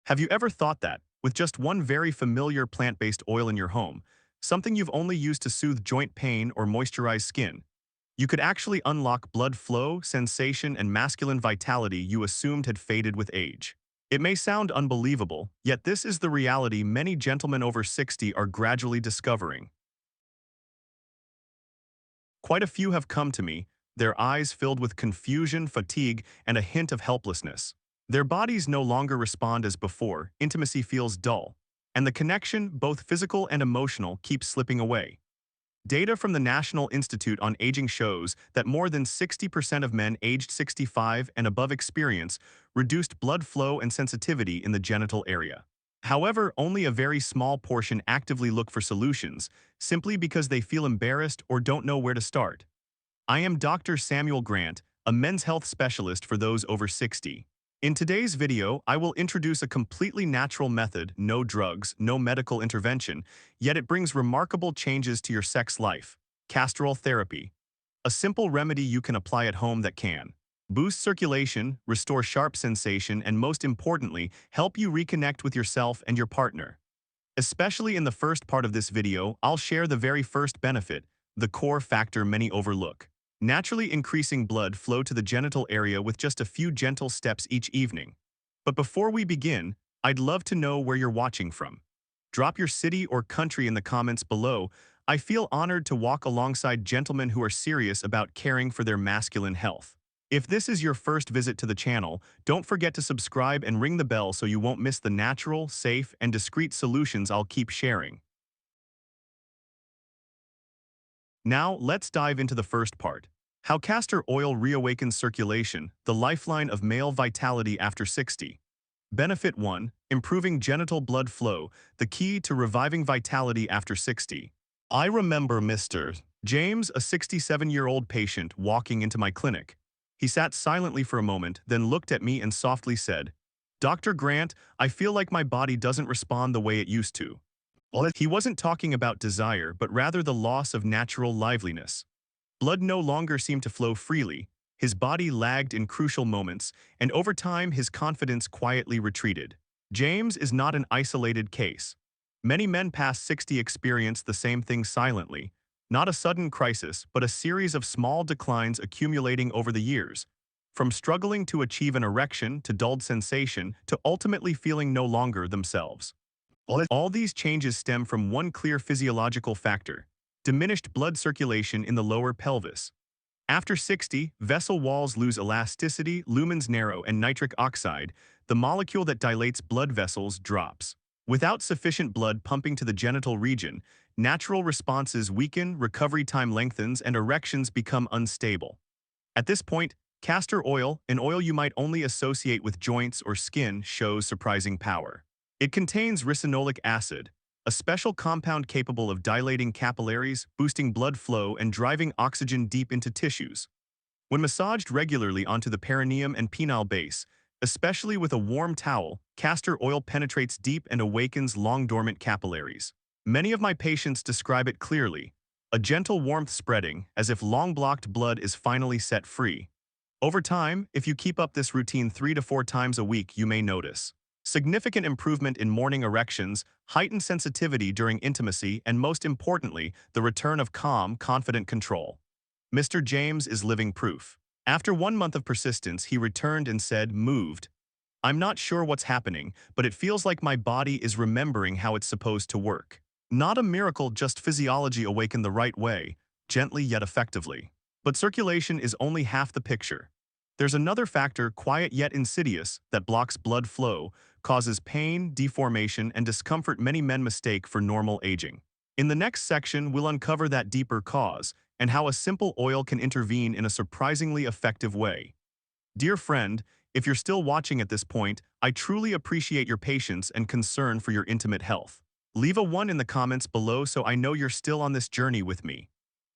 Have you ever thought that, with just one very familiar plant-based oil in your home, something you've only used to soothe joint pain or moisturize skin, you could actually unlock blood flow, sensation, and masculine vitality you assumed had faded with age? It may sound unbelievable, yet this is the reality many gentlemen over 60 are gradually discovering. Quite a few have come to me, their eyes filled with confusion, fatigue, and a hint of helplessness. Their bodies no longer respond as before, intimacy feels dull, and the connection, both physical and emotional, keeps slipping away. Data from the National Institute on Aging shows that more than 60% of men aged 65 and above experience reduced blood flow and sensitivity in the genital area. However, only a very small portion actively look for solutions, simply because they feel embarrassed or don't know where to start. I am Dr. Samuel Grant, a men's health specialist for those over 60. In today's video, I will introduce a completely natural method, no drugs, no medical intervention, yet it brings remarkable changes to your sex life: Castor therapy. A simple remedy you can apply at home that can boost circulation, restore sharp sensation, and most importantly, help you reconnect with yourself and your partner. Especially in the first part of this video, I'll share the very first benefit, the core factor many overlook: naturally increasing blood flow to the genital area with just a few gentle steps each evening. But before we begin, I'd love to know where you're watching from. Drop your city or country in the comments below. I feel honored to walk alongside gentlemen who are serious about caring for their masculine health. If this is your first visit to the channel, don't forget to subscribe and ring the bell so you won't miss the natural, safe, and discreet solutions I'll keep sharing. Now, let's dive into the first part: how castor oil reawakens circulation, the lifeline of male vitality after 60. Benefit 1. Improving genital blood flow, the key to reviving vitality after 60. I remember Mr. James, a 67-year-old patient, walking into my clinic. He sat silently for a moment, then looked at me and softly said, "Dr. Grant, I feel like my body doesn't respond the way it used to." He wasn't talking about desire, but rather the loss of natural liveliness. Blood no longer seemed to flow freely, his body lagged in crucial moments, and over time his confidence quietly retreated. James is not an isolated case. Many men past 60 experience the same thing silently, not a sudden crisis, but a series of small declines accumulating over the years, from struggling to achieve an erection to dulled sensation to ultimately feeling no longer themselves. All these changes stem from one clear physiological factor: diminished blood circulation in the lower pelvis. After 60, vessel walls lose elasticity, lumens narrow, and nitric oxide, the molecule that dilates blood vessels, drops. Without sufficient blood pumping to the genital region, natural responses weaken, recovery time lengthens, and erections become unstable. At this point, castor oil, an oil you might only associate with joints or skin, shows surprising power. It contains ricinoleic acid, a special compound capable of dilating capillaries, boosting blood flow, and driving oxygen deep into tissues. When massaged regularly onto the perineum and penile base, especially with a warm towel, castor oil penetrates deep and awakens long-dormant capillaries. Many of my patients describe it clearly: a gentle warmth spreading, as if long-blocked blood is finally set free. Over time, if you keep up this routine 3 to 4 times a week, you may notice significant improvement in morning erections, heightened sensitivity during intimacy, and most importantly, the return of calm, confident control. Mr. James is living proof. After 1 month of persistence, he returned and said, "Moved. I'm not sure what's happening, but it feels like my body is remembering how it's supposed to work." Not a miracle, just physiology awakened the right way, gently yet effectively. But circulation is only half the picture. There's another factor, quiet yet insidious, that blocks blood flow, causes pain, deformation, and discomfort many men mistake for normal aging. In the next section, we'll uncover that deeper cause and how a simple oil can intervene in a surprisingly effective way. Dear friend, if you're still watching at this point, I truly appreciate your patience and concern for your intimate health. Leave a 1 in the comments below so I know you're still on this journey with me.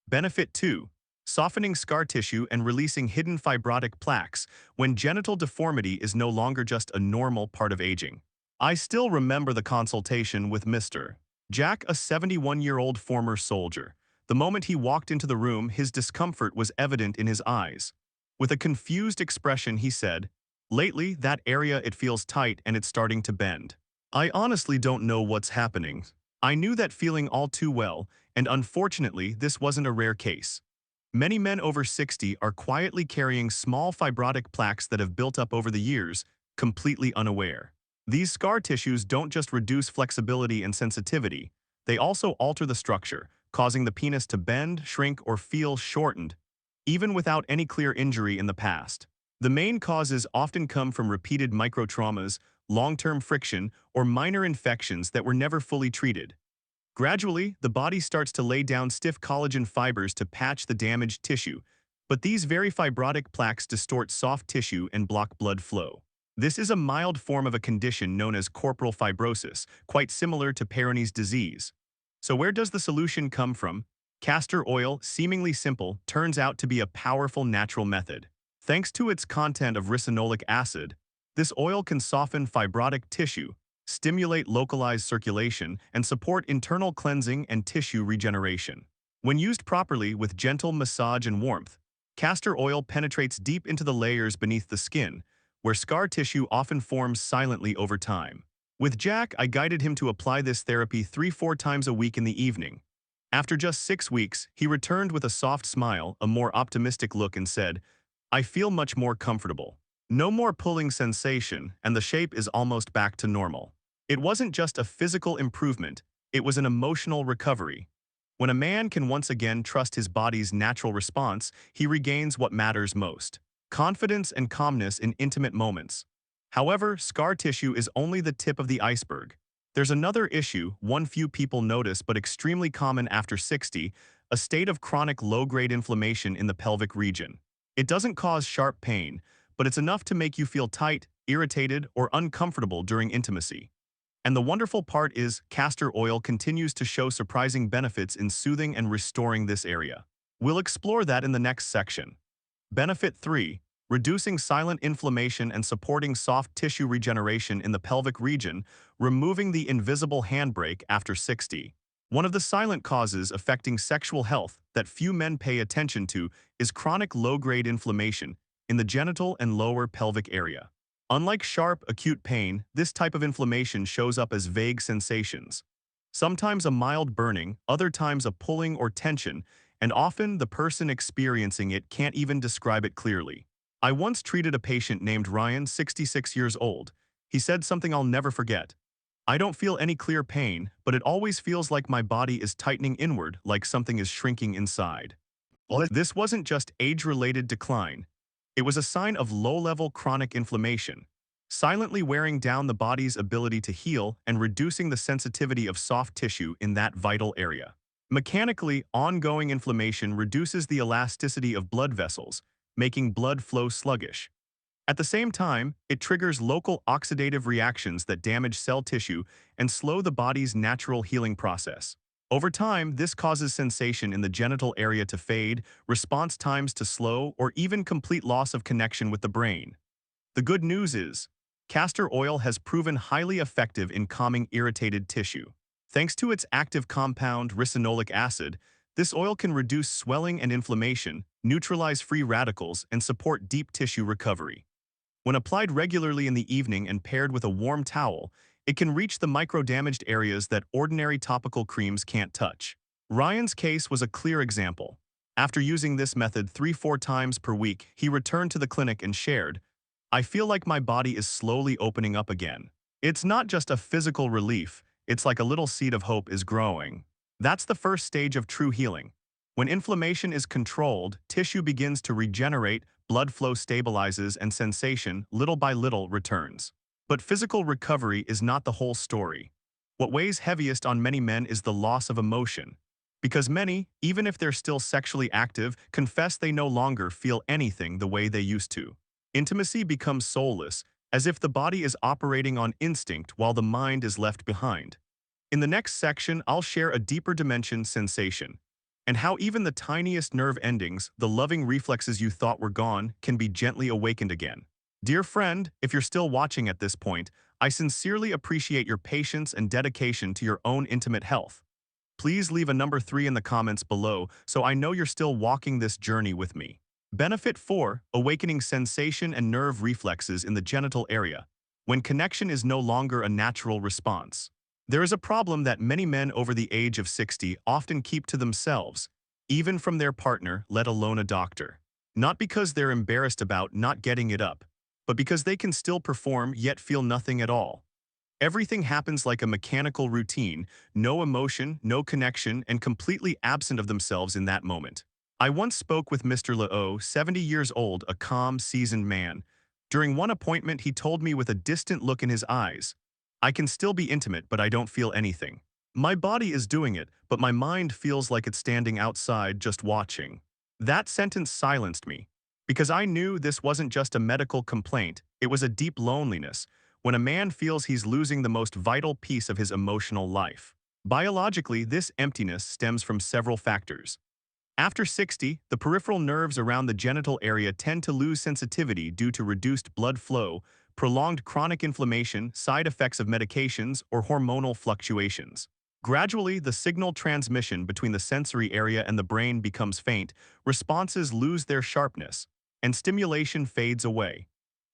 Benefit 2. Softening scar tissue and releasing hidden fibrotic plaques when genital deformity is no longer just a normal part of aging. I still remember the consultation with Mr. Jack, a 71-year-old former soldier. The moment he walked into the room, his discomfort was evident in his eyes. With a confused expression, he said, Lately, that area it feels tight and it's starting to bend. I honestly don't know what's happening. I knew that feeling all too well, and unfortunately, this wasn't a rare case. Many men over 60 are quietly carrying small fibrotic plaques that have built up over the years, completely unaware. These scar tissues don't just reduce flexibility and sensitivity, they also alter the structure, causing the penis to bend, shrink, or feel shortened, even without any clear injury in the past. The main causes often come from repeated microtraumas, long-term friction, or minor infections that were never fully treated. Gradually, the body starts to lay down stiff collagen fibers to patch the damaged tissue, but these very fibrotic plaques distort soft tissue and block blood flow. This is a mild form of a condition known as corporal fibrosis, quite similar to Peyronie's disease. So where does the solution come from? Castor oil, seemingly simple, turns out to be a powerful natural method. Thanks to its content of ricinoleic acid, this oil can soften fibrotic tissue, stimulate localized circulation, and support internal cleansing and tissue regeneration. When used properly with gentle massage and warmth, castor oil penetrates deep into the layers beneath the skin, where scar tissue often forms silently over time. With Jack, I guided him to apply this therapy 3-4 times a week in the evening. After just 6 weeks, he returned with a soft smile, a more optimistic look, and said, "I feel much more comfortable. No more pulling sensation, and the shape is almost back to normal." It wasn't just a physical improvement, it was an emotional recovery. When a man can once again trust his body's natural response, he regains what matters most: confidence and calmness in intimate moments. However, scar tissue is only the tip of the iceberg. There's another issue, one few people notice but extremely common after 60, a state of chronic low-grade inflammation in the pelvic region. It doesn't cause sharp pain, but it's enough to make you feel tight, irritated, or uncomfortable during intimacy. And the wonderful part is, castor oil continues to show surprising benefits in soothing and restoring this area. We'll explore that in the next section. Benefit 3. Reducing silent inflammation and supporting soft tissue regeneration in the pelvic region, removing the invisible handbrake after 60. One of the silent causes affecting sexual health that few men pay attention to is chronic low-grade inflammation in the genital and lower pelvic area. Unlike sharp, acute pain, this type of inflammation shows up as vague sensations. Sometimes a mild burning, other times a pulling or tension, and often the person experiencing it can't even describe it clearly. I once treated a patient named Ryan, 66 years old. He said something I'll never forget. "I don't feel any clear pain, but it always feels like my body is tightening inward, like something is shrinking inside." Well, this wasn't just age-related decline. It was a sign of low-level chronic inflammation, silently wearing down the body's ability to heal and reducing the sensitivity of soft tissue in that vital area. Mechanically, ongoing inflammation reduces the elasticity of blood vessels, making blood flow sluggish. At the same time, it triggers local oxidative reactions that damage cell tissue and slow the body's natural healing process. Over time, this causes sensation in the genital area to fade, response times to slow, or even complete loss of connection with the brain. The good news is, castor oil has proven highly effective in calming irritated tissue. Thanks to its active compound, ricinoleic acid, this oil can reduce swelling and inflammation, neutralize free radicals, and support deep tissue recovery. When applied regularly in the evening and paired with a warm towel, it can reach the micro-damaged areas that ordinary topical creams can't touch. Ryan's case was a clear example. After using this method 3-4 times per week, he returned to the clinic and shared, "I feel like my body is slowly opening up again. It's not just a physical relief, it's like a little seed of hope is growing." That's the first stage of true healing. When inflammation is controlled, tissue begins to regenerate, blood flow stabilizes, and sensation, little by little, returns. But physical recovery is not the whole story. What weighs heaviest on many men is the loss of emotion. Because many, even if they're still sexually active, confess they no longer feel anything the way they used to. Intimacy becomes soulless, as if the body is operating on instinct while the mind is left behind. In the next section, I'll share a deeper dimension: sensation, and how even the tiniest nerve endings, the loving reflexes you thought were gone, can be gently awakened again. Dear friend, if you're still watching at this point, I sincerely appreciate your patience and dedication to your own intimate health. Please leave a number 3 in the comments below so I know you're still walking this journey with me. Benefit 4. Awakening sensation and nerve reflexes in the genital area, when connection is no longer a natural response. There is a problem that many men over the age of 60 often keep to themselves, even from their partner, let alone a doctor. Not because they're embarrassed about not getting it up, but because they can still perform yet feel nothing at all. Everything happens like a mechanical routine, no emotion, no connection, and completely absent of themselves in that moment. I once spoke with Mr. Lao, 70 years old, a calm, seasoned man. During one appointment, he told me with a distant look in his eyes, "I can still be intimate, but I don't feel anything. My body is doing it, but my mind feels like it's standing outside just watching." That sentence silenced me, because I knew this wasn't just a medical complaint, it was a deep loneliness, when a man feels he's losing the most vital piece of his emotional life. Biologically, this emptiness stems from several factors. After 60, the peripheral nerves around the genital area tend to lose sensitivity due to reduced blood flow, prolonged chronic inflammation, side effects of medications, or hormonal fluctuations. Gradually, the signal transmission between the sensory area and the brain becomes faint, responses lose their sharpness, and stimulation fades away.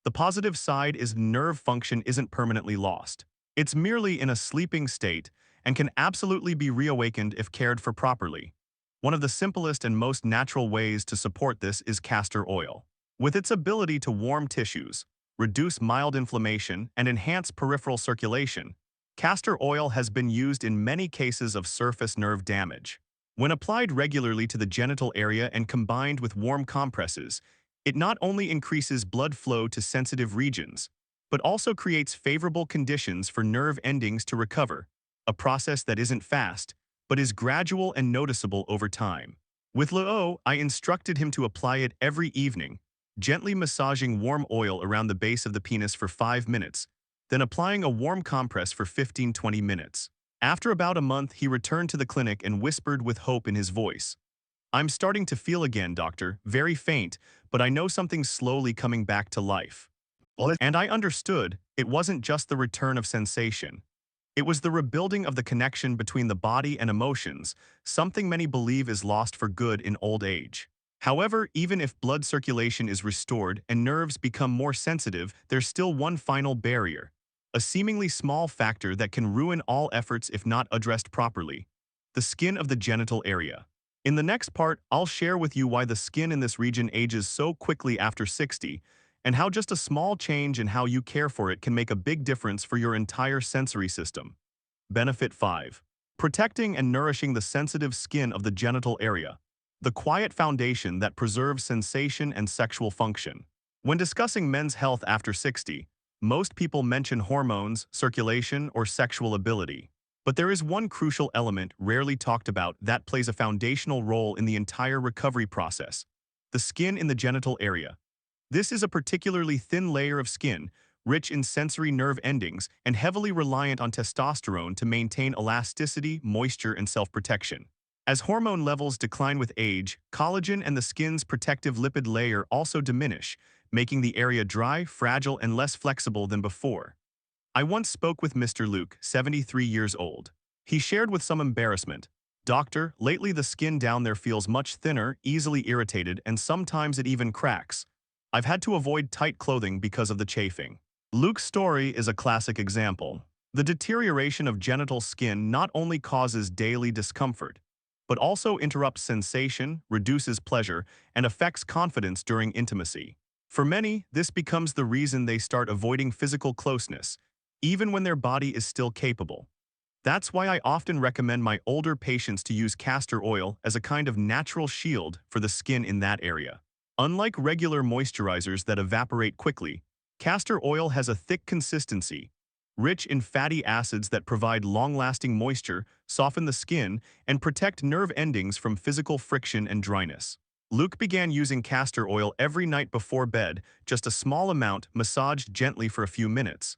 The positive side is nerve function isn't permanently lost. It's merely in a sleeping state and can absolutely be reawakened if cared for properly. One of the simplest and most natural ways to support this is castor oil. With its ability to warm tissues, reduce mild inflammation, and enhance peripheral circulation, castor oil has been used in many cases of surface nerve damage. When applied regularly to the genital area and combined with warm compresses, it not only increases blood flow to sensitive regions, but also creates favorable conditions for nerve endings to recover, a process that isn't fast, but is gradual and noticeable over time. With Lo, I instructed him to apply it every evening, gently massaging warm oil around the base of the penis for 5 minutes, then applying a warm compress for 15–20 minutes. After about a month, he returned to the clinic and whispered with hope in his voice, "I'm starting to feel again, doctor, very faint, but I know something's slowly coming back to life." And I understood it wasn't just the return of sensation. It was the rebuilding of the connection between the body and emotions, something many believe is lost for good in old age. However, even if blood circulation is restored and nerves become more sensitive, there's still one final barrier, a seemingly small factor that can ruin all efforts if not addressed properly: the skin of the genital area. In the next part, I'll share with you why the skin in this region ages so quickly after 60, and how just a small change in how you care for it can make a big difference for your entire sensory system. Benefit 5. Protecting and nourishing the sensitive skin of the genital area, the quiet foundation that preserves sensation and sexual function. When discussing men's health after 60, most people mention hormones, circulation, or sexual ability. But there is one crucial element rarely talked about that plays a foundational role in the entire recovery process: the skin in the genital area. This is a particularly thin layer of skin, rich in sensory nerve endings and heavily reliant on testosterone to maintain elasticity, moisture, and self-protection. As hormone levels decline with age, collagen and the skin's protective lipid layer also diminish, making the area dry, fragile, and less flexible than before. I once spoke with Mr. Luke, 73 years old. He shared with some embarrassment, "Doctor, lately the skin down there feels much thinner, easily irritated, and sometimes it even cracks. I've had to avoid tight clothing because of the chafing." Luke's story is a classic example. The deterioration of genital skin not only causes daily discomfort, but also interrupts sensation, reduces pleasure, and affects confidence during intimacy. For many, this becomes the reason they start avoiding physical closeness, even when their body is still capable. That's why I often recommend my older patients to use castor oil as a kind of natural shield for the skin in that area. Unlike regular moisturizers that evaporate quickly, castor oil has a thick consistency, rich in fatty acids that provide long-lasting moisture, soften the skin, and protect nerve endings from physical friction and dryness. Luke began using castor oil every night before bed, just a small amount massaged gently for a few minutes.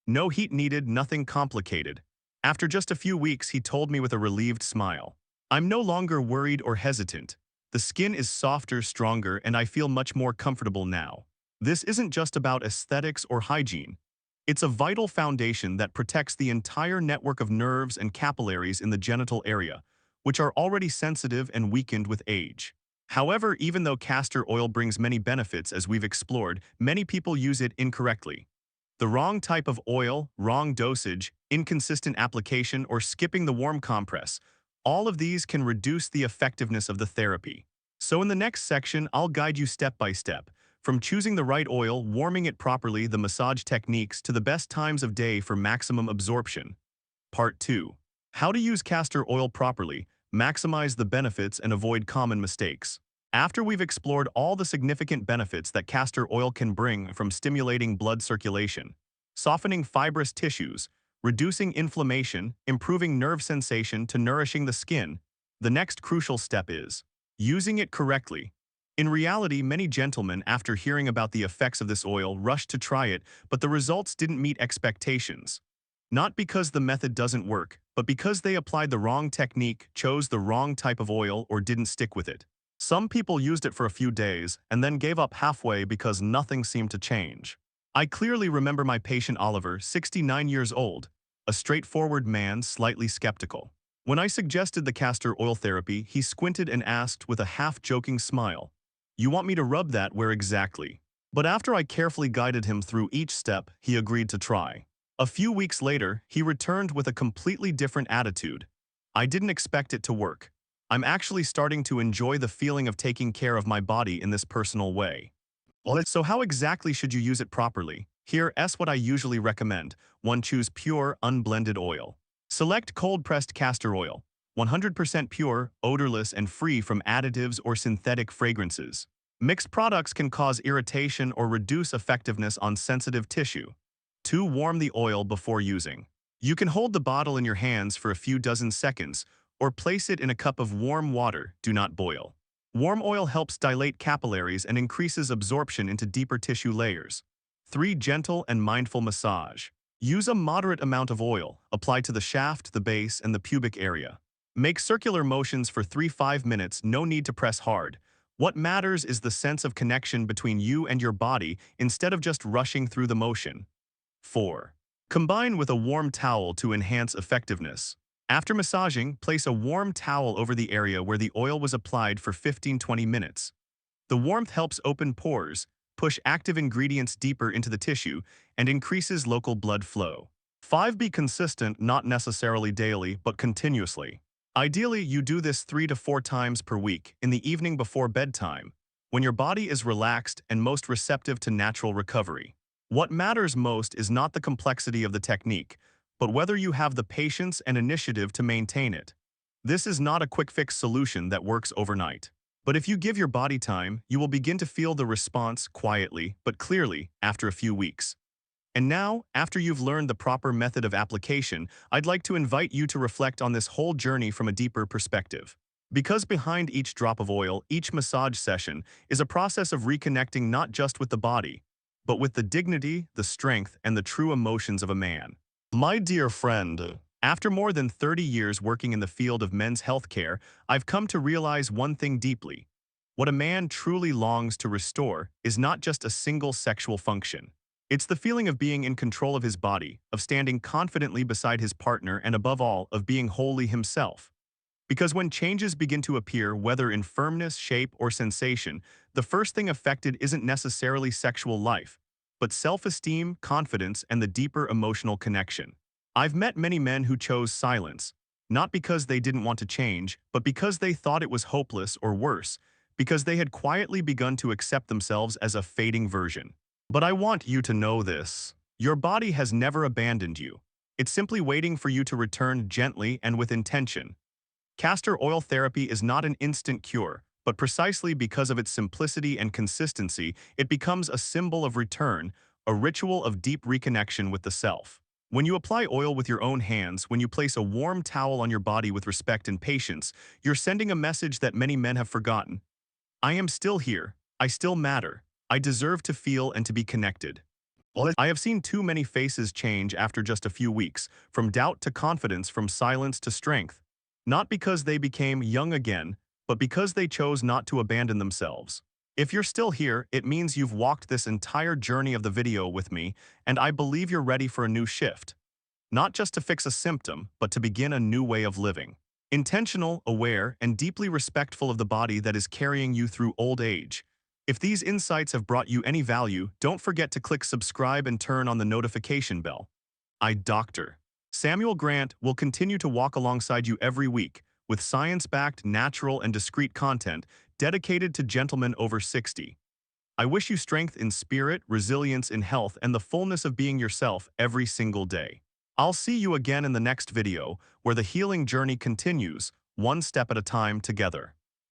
No heat needed, nothing complicated. After just a few weeks, he told me with a relieved smile, "I'm no longer worried or hesitant. The skin is softer, stronger, and I feel much more comfortable now." This isn't just about aesthetics or hygiene. It's a vital foundation that protects the entire network of nerves and capillaries in the genital area, which are already sensitive and weakened with age. However, even though castor oil brings many benefits as we've explored, many people use it incorrectly. The wrong type of oil, wrong dosage, inconsistent application, or skipping the warm compress, all of these can reduce the effectiveness of the therapy. So in the next section, I'll guide you step by step, from choosing the right oil, warming it properly, the massage techniques, to the best times of day for maximum absorption. Part 2. How to use castor oil properly, maximize the benefits and avoid common mistakes. After we've explored all the significant benefits that castor oil can bring, from stimulating blood circulation, softening fibrous tissues, reducing inflammation, improving nerve sensation, to nourishing the skin, the next crucial step is using it correctly. In reality, many gentlemen, after hearing about the effects of this oil, rushed to try it, but the results didn't meet expectations. Not because the method doesn't work, but because they applied the wrong technique, chose the wrong type of oil, or didn't stick with it. Some people used it for a few days and then gave up halfway because nothing seemed to change. I clearly remember my patient Oliver, 69 years old, a straightforward man, slightly skeptical. When I suggested the castor oil therapy, he squinted and asked with a half-joking smile, "You want me to rub that where exactly?" But after I carefully guided him through each step, he agreed to try. A few weeks later, he returned with a completely different attitude. "I didn't expect it to work. I'm actually starting to enjoy the feeling of taking care of my body in this personal way." So how exactly should you use it properly? Here's what I usually recommend. 1. Choose pure, unblended oil. Select cold-pressed castor oil, 100% pure, odorless, and free from additives or synthetic fragrances. Mixed products can cause irritation or reduce effectiveness on sensitive tissue. 2. Warm the oil before using. You can hold the bottle in your hands for a few dozen seconds, or place it in a cup of warm water. Do not boil. Warm oil helps dilate capillaries and increases absorption into deeper tissue layers. 3. Gentle and mindful massage. Use a moderate amount of oil, apply to the shaft, the base, and the pubic area. Make circular motions for 3–5 minutes, no need to press hard. What matters is the sense of connection between you and your body instead of just rushing through the motion. 4. Combine with a warm towel to enhance effectiveness. After massaging, place a warm towel over the area where the oil was applied for 15–20 minutes. The warmth helps open pores, push active ingredients deeper into the tissue, and increases local blood flow. 5. Be consistent, not necessarily daily, but continuously. Ideally, you do this 3 to 4 times per week, in the evening before bedtime, when your body is relaxed and most receptive to natural recovery. What matters most is not the complexity of the technique, but whether you have the patience and initiative to maintain it. This is not a quick-fix solution that works overnight. But if you give your body time, you will begin to feel the response quietly but clearly after a few weeks. And now, after you've learned the proper method of application, I'd like to invite you to reflect on this whole journey from a deeper perspective. Because behind each drop of oil, each massage session, is a process of reconnecting not just with the body, but with the dignity, the strength, and the true emotions of a man. My dear friend, after more than 30 years working in the field of men's health care, I've come to realize one thing deeply. What a man truly longs to restore is not just a single sexual function. It's the feeling of being in control of his body, of standing confidently beside his partner, and above all, of being wholly himself. Because when changes begin to appear, whether in firmness, shape, or sensation, the first thing affected isn't necessarily sexual life, but self-esteem, confidence, and the deeper emotional connection. I've met many men who chose silence, not because they didn't want to change, but because they thought it was hopeless, or worse, because they had quietly begun to accept themselves as a fading version. But I want you to know this. Your body has never abandoned you. It's simply waiting for you to return gently and with intention. Castor oil therapy is not an instant cure, but precisely because of its simplicity and consistency, it becomes a symbol of return, a ritual of deep reconnection with the self. When you apply oil with your own hands, when you place a warm towel on your body with respect and patience, you're sending a message that many men have forgotten. I am still here. I still matter. I deserve to feel and to be connected. I have seen too many faces change after just a few weeks, from doubt to confidence, from silence to strength. Not because they became young again, but because they chose not to abandon themselves. If you're still here, it means you've walked this entire journey of the video with me, and I believe you're ready for a new shift. Not just to fix a symptom, but to begin a new way of living. Intentional, aware, and deeply respectful of the body that is carrying you through old age. If these insights have brought you any value, don't forget to click subscribe and turn on the notification bell. Dr. Samuel Grant will continue to walk alongside you every week with science-backed, natural, and discreet content dedicated to gentlemen over 60. I wish you strength in spirit, resilience in health, and the fullness of being yourself every single day. I'll see you again in the next video, where the healing journey continues, one step at a time together.